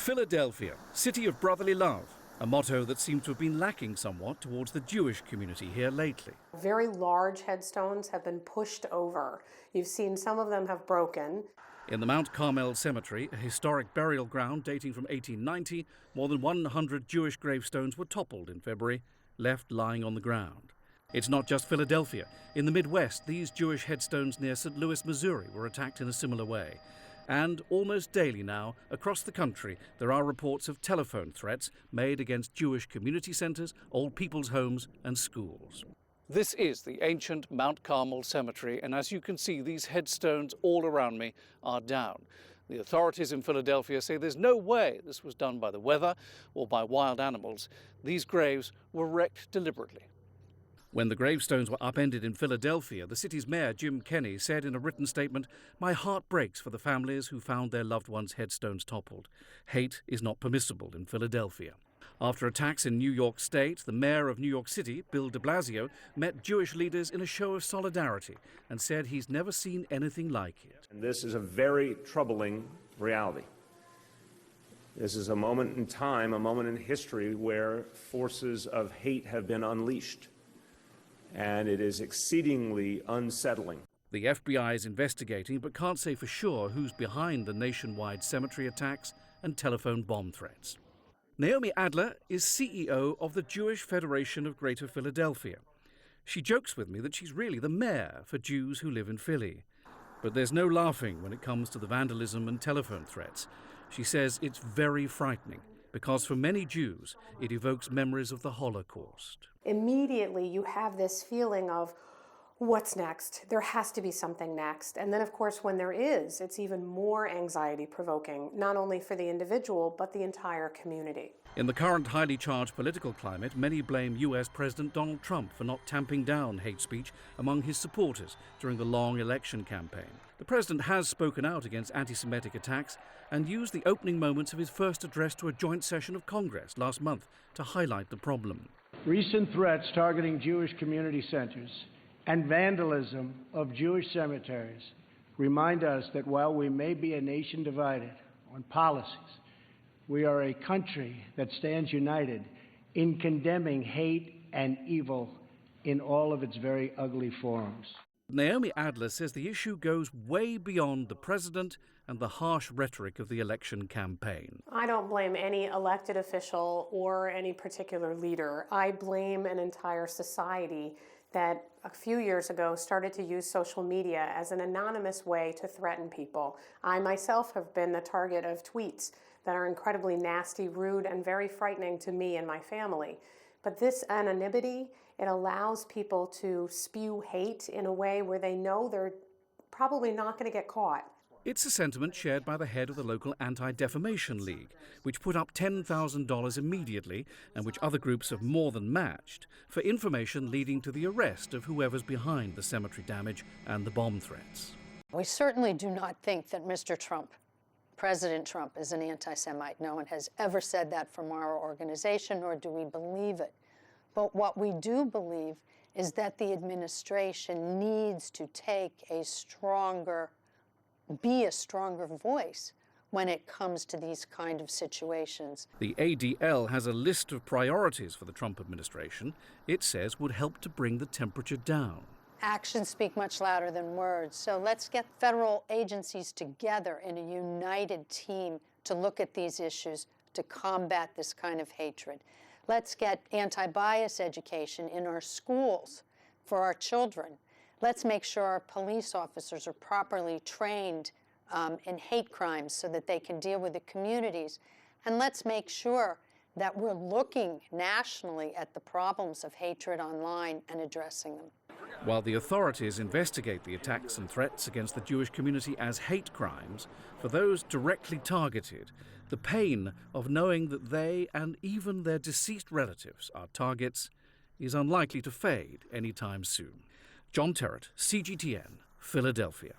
Philadelphia, city of brotherly love, a motto that seems to have been lacking somewhat towards the Jewish community here lately. Very large headstones have been pushed over. You've seen some of them have broken. In the Mount Carmel Cemetery, a historic burial ground dating from 1890, more than 100 Jewish gravestones were toppled in February, left lying on the ground. It's not just Philadelphia. In the Midwest, these Jewish headstones near St. Louis, Missouri, were attacked in a similar way. And almost daily now, across the country, there are reports of telephone threats made against Jewish community centers, old people's homes, and schools. This is the ancient Mount Carmel Cemetery, and as you can see, these headstones all around me are down. The authorities in Philadelphia say there's no way this was done by the weather or by wild animals. These graves were wrecked deliberately. When the gravestones were upended in Philadelphia, the city's mayor, Jim Kenney, said in a written statement, "My heart breaks for the families who found their loved ones' headstones toppled. Hate is not permissible in Philadelphia." After attacks in New York State, the mayor of New York City, Bill de Blasio, met Jewish leaders in a show of solidarity and said he's never seen anything like it. And this is a very troubling reality. This is a moment in time, a moment in history where forces of hate have been unleashed. And it is exceedingly unsettling. The FBI is investigating but can't say for sure who's behind the nationwide cemetery attacks and telephone bomb threats. Naomi Adler is CEO of the Jewish Federation of Greater Philadelphia. She jokes with me that she's really the mayor for Jews who live in Philly. But there's no laughing when it comes to the vandalism and telephone threats. She says it's very frightening, because for many Jews, it evokes memories of the Holocaust. Immediately, you have this feeling of, what's next? There has to be something next. And then, of course, when there is, it's even more anxiety-provoking, not only for the individual, but the entire community. In the current highly charged political climate, many blame U.S. President Donald Trump for not tamping down hate speech among his supporters during the long election campaign. The president has spoken out against anti-Semitic attacks and used the opening moments of his first address to a joint session of Congress last month to highlight the problem. Recent threats targeting Jewish community centers and vandalism of Jewish cemeteries remind us that while we may be a nation divided on policies, we are a country that stands united in condemning hate and evil in all of its very ugly forms. Naomi Adler says the issue goes way beyond the president and the harsh rhetoric of the election campaign. I don't blame any elected official or any particular leader. I blame an entire society that a few years ago started to use social media as an anonymous way to threaten people. I myself have been the target of tweets that are incredibly nasty, rude, and very frightening to me and my family. But this anonymity, it allows people to spew hate in a way where they know they're probably not going to get caught. It's a sentiment shared by the head of the local Anti-Defamation League, which put up $10,000 immediately, and which other groups have more than matched, for information leading to the arrest of whoever's behind the cemetery damage and the bomb threats. We certainly do not think that Mr. Trump, President Trump, is an anti-Semite. No one has ever said that from our organization, nor do we believe it. But what we do believe is that the administration needs to be a stronger voice when it comes to these kind of situations. The ADL has a list of priorities for the Trump administration it says would help to bring the temperature down. Actions speak much louder than words, so let's get federal agencies together in a united team to look at these issues to combat this kind of hatred. Let's get anti-bias education in our schools for our children. Let's make sure our police officers are properly trained in hate crimes so that they can deal with the communities. And let's make sure that we're looking nationally at the problems of hatred online and addressing them. While the authorities investigate the attacks and threats against the Jewish community as hate crimes, for those directly targeted, the pain of knowing that they and even their deceased relatives are targets is unlikely to fade anytime soon. John Terrett, CGTN, Philadelphia.